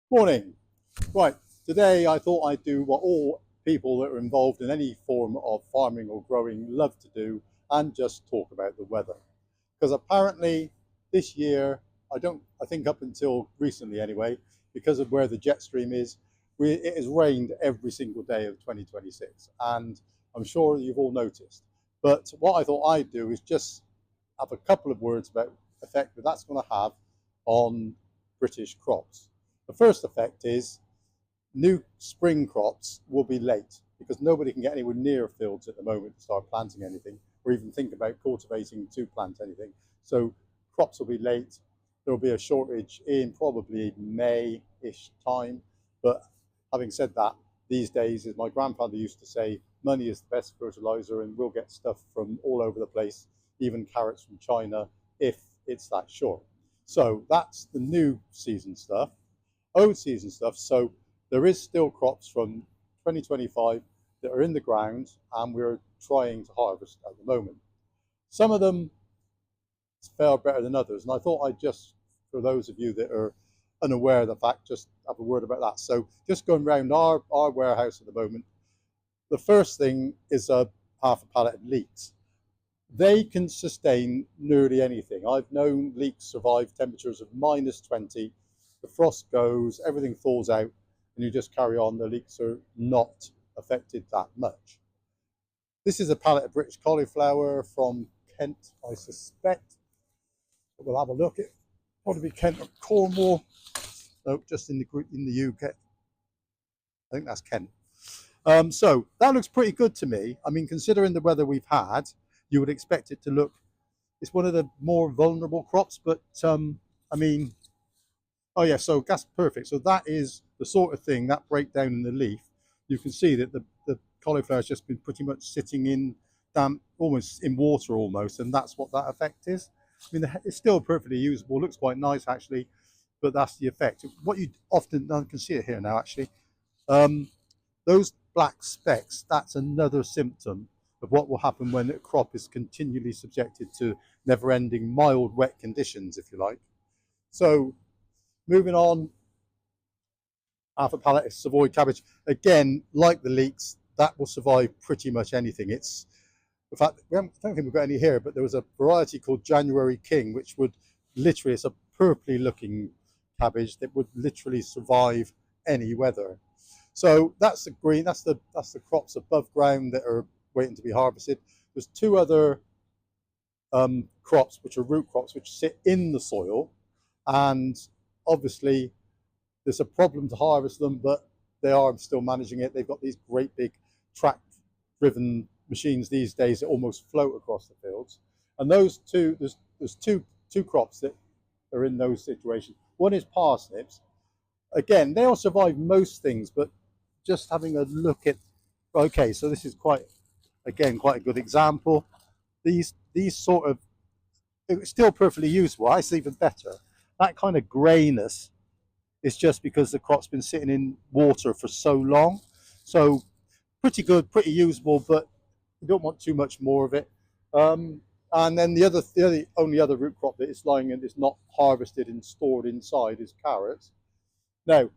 Morning. Right, today I thought I'd do what all people that are involved in any form of farming or growing love to do and just talk about the weather. Because apparently this year, I think up until recently anyway, because of where the jet stream is, it has rained every single day of 2026. And I'm sure you've all noticed. But what I thought I'd do is just have a couple of words about the effect that that's going to have on British crops. The first effect is new spring crops will be late because nobody can get anywhere near fields at the moment to start planting anything or even think about cultivating to plant anything. So crops will be late. There will be a shortage in probably May-ish time. But having said that, these days, as my grandfather used to say, money is the best fertilizer and we'll get stuff from all over the place, even carrots from China, if it's that short. So that's the new season stuff. Old season stuff. So there is still crops from 2025 that are in the ground and we're trying to harvest at the moment. Some of them fare better than others. And I thought I'd just, for those of you that are unaware of the fact, just have a word about that. So just going around our warehouse at the moment, the first thing is a half a pallet of leeks. They can sustain nearly anything. I've known leeks survive temperatures of -20. The frost goes, everything falls out, and you just carry on. The leeks are not affected that much. This is a pallet of British cauliflower from Kent, I suspect. We'll have a look at probably Kent or Cornwall. No, just in the UK. I think that's Kent. So that looks pretty good to me. I mean, considering the weather we've had, you would expect it to look. It's one of the more vulnerable crops, but I mean, oh yeah, so that's perfect. So that is the sort of thing, that breakdown in the leaf. You can see that the cauliflower has just been pretty much sitting in damp, almost in water almost, and that's what that effect is. I mean, it's still perfectly usable, looks quite nice actually, but that's the effect. What you often, I can see it here now actually, um, those black specks, that's another symptom of what will happen when a crop is continually subjected to never-ending mild wet conditions, if you like. So moving on, half a pallet of Savoy cabbage. Again, like the leeks, that will survive pretty much anything. It's, in fact, I don't think we've got any here, but there was a variety called January King, which would literally, it's a purpley looking cabbage that would literally survive any weather. So that's the green, that's the crops above ground that are waiting to be harvested. There's two other crops, which are root crops, which sit in the soil, and obviously there's a problem to harvest them, but they are still managing it. They've got these great big track-driven machines these days that almost float across the fields. And those two, there's two crops that are in those situations. One is parsnips. Again, they'll survive most things, but just having a look at, okay, so this is quite a good example. These sort of, it's still perfectly usable. It's even better. That kind of greyness is just because the crop's been sitting in water for so long. So pretty good, pretty usable, but you don't want too much more of it. And then the only other root crop that is lying and is not harvested and stored inside is carrots. Now,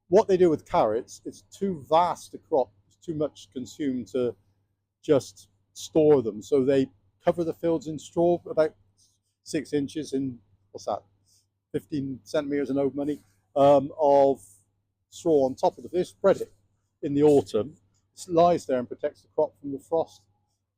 what they do with carrots, it's too vast a crop, it's too much consumed to just store them. So they cover the fields in straw about 6 inches in, what's that, 15 centimeters in old money, of straw on top of the field. They spread it in the autumn. It lies there and protects the crop from the frost.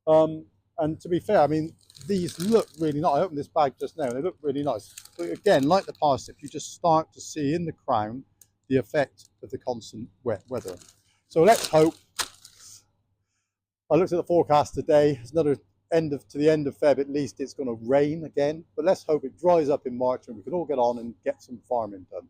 And to be fair, I mean, these look really nice. I opened this bag just now and they look really nice. But again, like the parsnip, you just start to see in the crown the effect of the constant wet weather. So let's hope. I looked at the forecast today. It's another to the end of Feb at least. It's going to rain again, but let's hope it dries up in March and we can all get on and get some farming done.